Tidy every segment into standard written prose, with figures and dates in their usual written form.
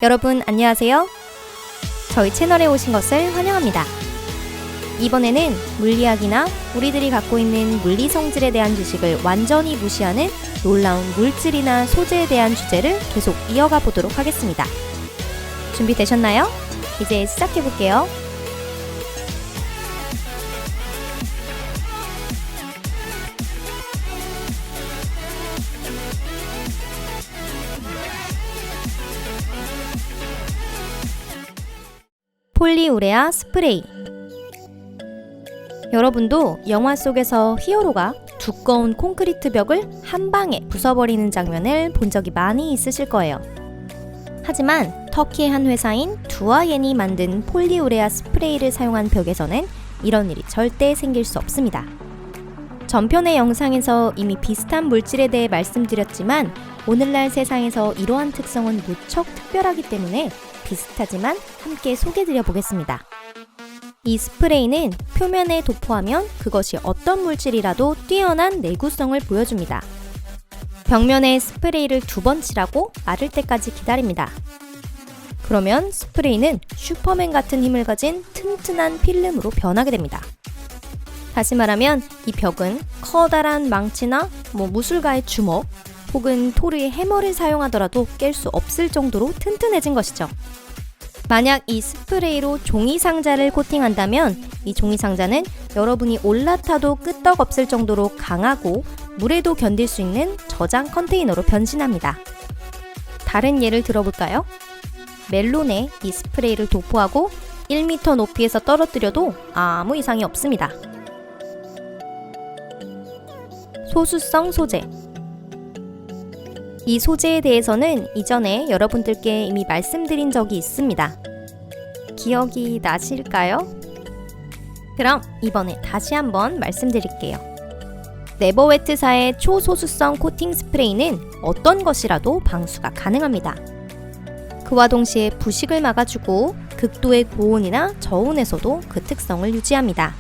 여러분 안녕하세요. 저희 채널에 오신 것을 환영합니다. 이번에는 물리학이나 우리들이 갖고 있는 물리 성질에 대한 지식을 완전히 무시하는 놀라운 물질이나 소재에 대한 주제를 계속 이어가 보도록 하겠습니다. 준비되셨나요? 이제 시작해 볼게요. 폴리우레아 스프레이. 여러분도 영화 속에서 히어로가 두꺼운 콘크리트 벽을 한 방에 부숴버리는 장면을 본 적이 많이 있으실 거예요. 하지만 터키의 한 회사인 두아옌이 만든 폴리우레아 스프레이를 사용한 벽에서는 이런 일이 절대 생길 수 없습니다. 전편의 영상에서 이미 비슷한 물질에 대해 말씀드렸지만 오늘날 세상에서 이러한 특성은 무척 특별하기 때문에 비슷하지만 함께 소개드려 보겠습니다. 이 스프레이는 표면에 도포하면 그것이 어떤 물질이라도 뛰어난 내구성을 보여줍니다. 벽면에 스프레이를 2번 칠하고 마를 때까지 기다립니다. 그러면 스프레이는 슈퍼맨 같은 힘을 가진 튼튼한 필름으로 변하게 됩니다. 다시 말하면 이 벽은 커다란 망치나 무술가의 주먹 혹은 토르의 해머를 사용하더라도 깰 수 없을 정도로 튼튼해진 것이죠. 만약 이 스프레이로 종이 상자를 코팅한다면 이 종이 상자는 여러분이 올라타도 끄떡없을 정도로 강하고 물에도 견딜 수 있는 저장 컨테이너로 변신합니다. 다른 예를 들어볼까요? 멜론에 이 스프레이를 도포하고 1m 높이에서 떨어뜨려도 아무 이상이 없습니다. 소수성 소재. 이 소재에 대해서는 이전에 여러분들께 이미 말씀드린 적이 있습니다. 기억이 나실까요? 그럼 이번에 다시 한번 말씀드릴게요. 네버웨트사의 초소수성 코팅 스프레이는 어떤 것이라도 방수가 가능합니다. 그와 동시에 부식을 막아주고 극도의 고온이나 저온에서도 그 특성을 유지합니다.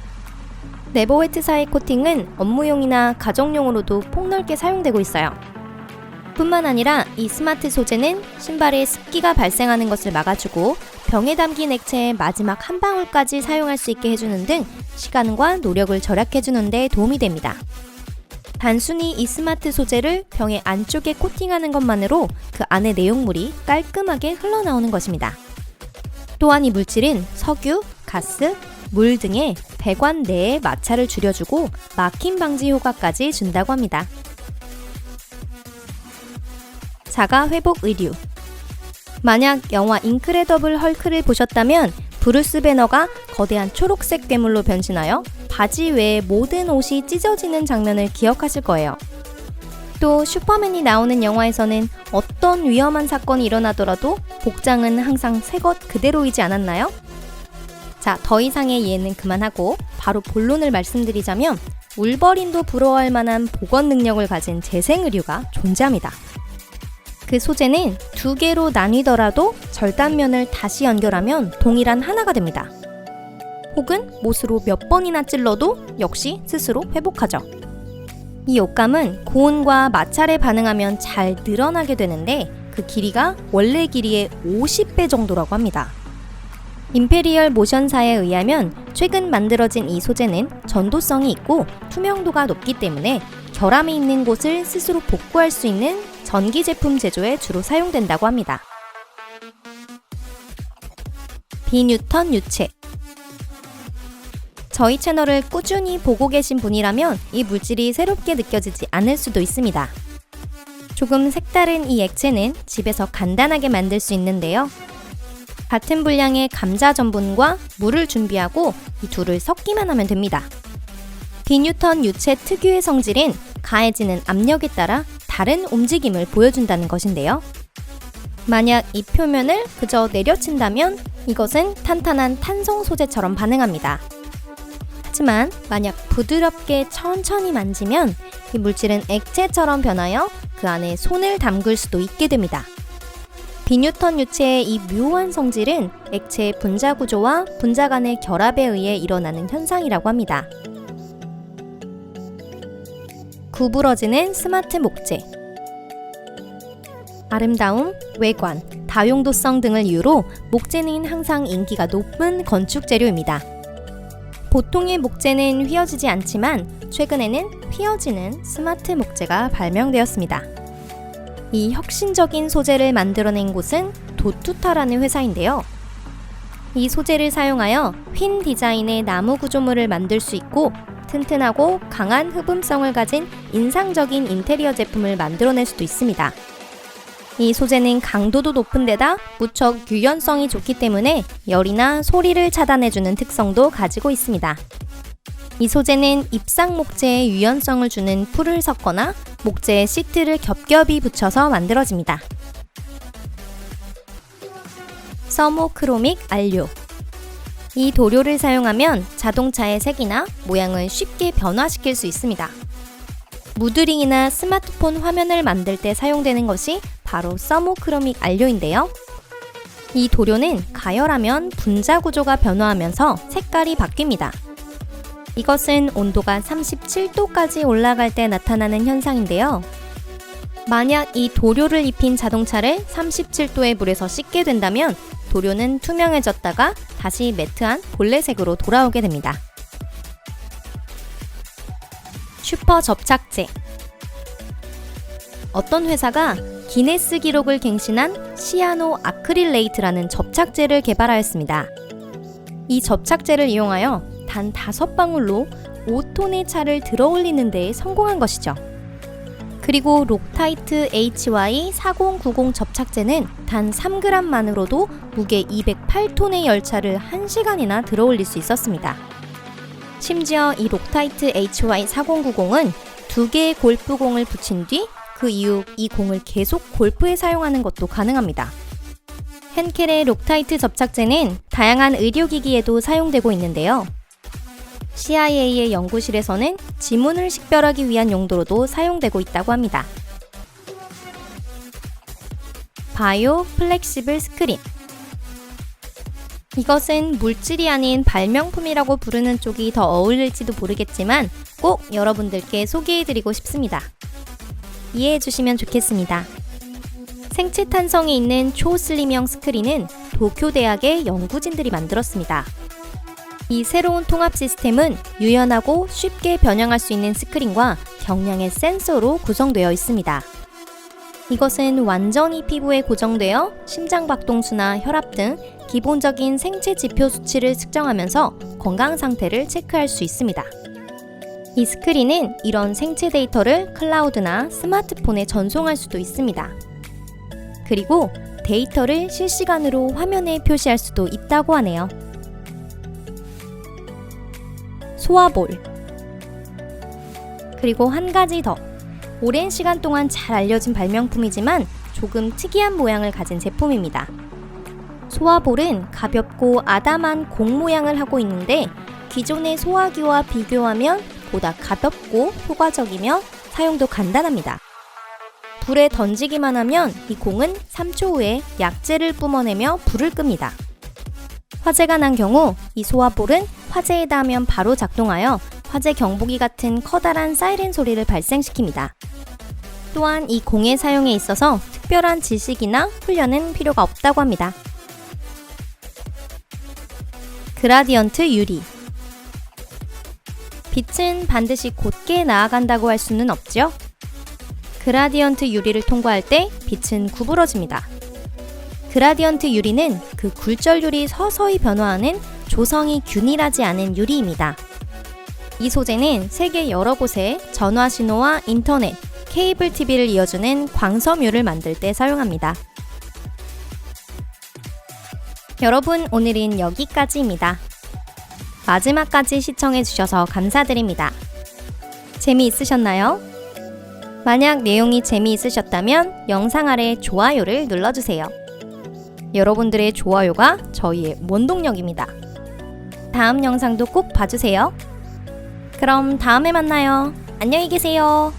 네버웨트사의 코팅은 업무용이나 가정용으로도 폭넓게 사용되고 있어요. 뿐만 아니라 이 스마트 소재는 신발에 습기가 발생하는 것을 막아주고 병에 담긴 액체의 마지막 한 방울까지 사용할 수 있게 해주는 등 시간과 노력을 절약해주는 데 도움이 됩니다. 단순히 이 스마트 소재를 병의 안쪽에 코팅하는 것만으로 그 안의 내용물이 깔끔하게 흘러나오는 것입니다. 또한 이 물질은 석유, 가스, 물 등의 배관 내의 마찰을 줄여주고 막힘 방지 효과까지 준다고 합니다. 자가 회복 의류. 만약 영화 인크레더블 헐크를 보셨다면 브루스 배너가 거대한 초록색 괴물로 변신하여 바지 외의 모든 옷이 찢어지는 장면을 기억하실 거예요. 또 슈퍼맨이 나오는 영화에서는 어떤 위험한 사건이 일어나더라도 복장은 항상 새 것 그대로이지 않았나요? 자, 더 이상의 예는 그만하고 바로 본론을 말씀드리자면 울버린도 부러워할 만한 복원 능력을 가진 재생 의류가 존재합니다. 그 소재는 2개로 나뉘더라도 절단면을 다시 연결하면 동일한 하나가 됩니다. 혹은 못으로 몇 번이나 찔러도 역시 스스로 회복하죠. 이 옷감은 고온과 마찰에 반응하면 잘 늘어나게 되는데 그 길이가 원래 길이의 50배 정도라고 합니다. 임페리얼 모션사에 의하면 최근 만들어진 이 소재는 전도성이 있고 투명도가 높기 때문에 결함이 있는 곳을 스스로 복구할 수 있는 전기 제품 제조에 주로 사용된다고 합니다. 비뉴턴 유체. 저희 채널을 꾸준히 보고 계신 분이라면 이 물질이 새롭게 느껴지지 않을 수도 있습니다. 조금 색다른 이 액체는 집에서 간단하게 만들 수 있는데요. 같은 분량의 감자 전분과 물을 준비하고 이 둘을 섞기만 하면 됩니다. 비뉴턴 유체 특유의 성질은 가해지는 압력에 따라 다른 움직임을 보여준다는 것인데요. 만약 이 표면을 그저 내려친다면 이것은 탄탄한 탄성 소재처럼 반응합니다. 하지만 만약 부드럽게 천천히 만지면 이 물질은 액체처럼 변하여 그 안에 손을 담글 수도 있게 됩니다. 비뉴턴 유체의 이 묘한 성질은 액체의 분자 구조와 분자 간의 결합에 의해 일어나는 현상이라고 합니다. 구부러지는 스마트 목재. 아름다움, 외관, 다용도성 등을 이유로 목재는 항상 인기가 높은 건축 재료입니다. 보통의 목재는 휘어지지 않지만 최근에는 휘어지는 스마트 목재가 발명되었습니다. 이 혁신적인 소재를 만들어낸 곳은 도투타라는 회사인데요. 이 소재를 사용하여 휜 디자인의 나무 구조물을 만들 수 있고 튼튼하고 강한 흡음성을 가진 인상적인 인테리어 제품을 만들어낼 수도 있습니다. 이 소재는 강도도 높은 데다 무척 유연성이 좋기 때문에 열이나 소리를 차단해주는 특성도 가지고 있습니다. 이 소재는 입상 목재에 유연성을 주는 풀을 섞거나 목재에 시트를 겹겹이 붙여서 만들어집니다. 서모크로믹 안료. 이 도료를 사용하면 자동차의 색이나 모양을 쉽게 변화시킬 수 있습니다. 무드링이나 스마트폰 화면을 만들 때 사용되는 것이 바로 서모크로믹 안료인데요. 이 도료는 가열하면 분자 구조가 변화하면서 색깔이 바뀝니다. 이것은 온도가 37도까지 올라갈 때 나타나는 현상인데요. 만약 이 도료를 입힌 자동차를 37도의 물에서 씻게 된다면 도료는 투명해졌다가 다시 매트한 본래색으로 돌아오게 됩니다. 슈퍼 접착제. 어떤 회사가 기네스 기록을 갱신한 시아노 아크릴레이트라는 접착제를 개발하였습니다. 이 접착제를 이용하여 단 5방울로 5톤의 차를 들어올리는 데 성공한 것이죠. 그리고 록타이트 HY4090 접착제는 단 3g만으로도 무게 208톤의 열차를 1시간이나 들어올릴 수 있었습니다. 심지어 이 록타이트 HY4090은 2개의 골프공을 붙인 뒤 그 이후 이 공을 계속 골프에 사용하는 것도 가능합니다. henkel의 록타이트 접착제는 다양한 의료기기에도 사용되고 있는데요. CIA의 연구실에서는 지문을 식별하기 위한 용도로도 사용되고 있다고 합니다. 바이오 플렉시블 스크린. 이것은 물질이 아닌 발명품이라고 부르는 쪽이 더 어울릴지도 모르겠지만 꼭 여러분들께 소개해드리고 싶습니다. 이해해주시면 좋겠습니다. 생체 탄성이 있는 초슬림형 스크린은 도쿄대학의 연구진들이 만들었습니다. 이 새로운 통합 시스템은 유연하고 쉽게 변형할 수 있는 스크린과 경량의 센서로 구성되어 있습니다. 이것은 완전히 피부에 고정되어 심장박동수나 혈압 등 기본적인 생체 지표 수치를 측정하면서 건강 상태를 체크할 수 있습니다. 이 스크린은 이런 생체 데이터를 클라우드나 스마트폰에 전송할 수도 있습니다. 그리고 데이터를 실시간으로 화면에 표시할 수도 있다고 하네요. 소화볼. 그리고 한 가지 더. 오랜 시간 동안 잘 알려진 발명품이지만 조금 특이한 모양을 가진 제품입니다. 소화볼은 가볍고 아담한 공 모양을 하고 있는데 기존의 소화기와 비교하면 보다 가볍고 효과적이며 사용도 간단합니다. 불에 던지기만 하면 이 공은 3초 후에 약재를 뿜어내며 불을 끕니다. 화재가 난 경우 이 소화볼은 화재에 닿으면 바로 작동하여 화재 경보기 같은 커다란 사이렌 소리를 발생시킵니다. 또한 이 공의 사용에 있어서 특별한 지식이나 훈련은 필요가 없다고 합니다. 그라디언트 유리. 빛은 반드시 곧게 나아간다고 할 수는 없죠. 그라디언트 유리를 통과할 때 빛은 구부러집니다. 그라디언트 유리는 그 굴절율이 서서히 변화하는 조성이 균일하지 않은 유리입니다. 이 소재는 세계 여러 곳에 전화 신호와 인터넷, 케이블 TV를 이어주는 광섬유를 만들 때 사용합니다. 여러분, 오늘은 여기까지입니다. 마지막까지 시청해주셔서 감사드립니다. 재미있으셨나요? 만약 내용이 재미있으셨다면 영상 아래 좋아요를 눌러주세요. 여러분들의 좋아요가 저희의 원동력입니다. 다음 영상도 꼭 봐주세요. 그럼 다음에 만나요. 안녕히 계세요.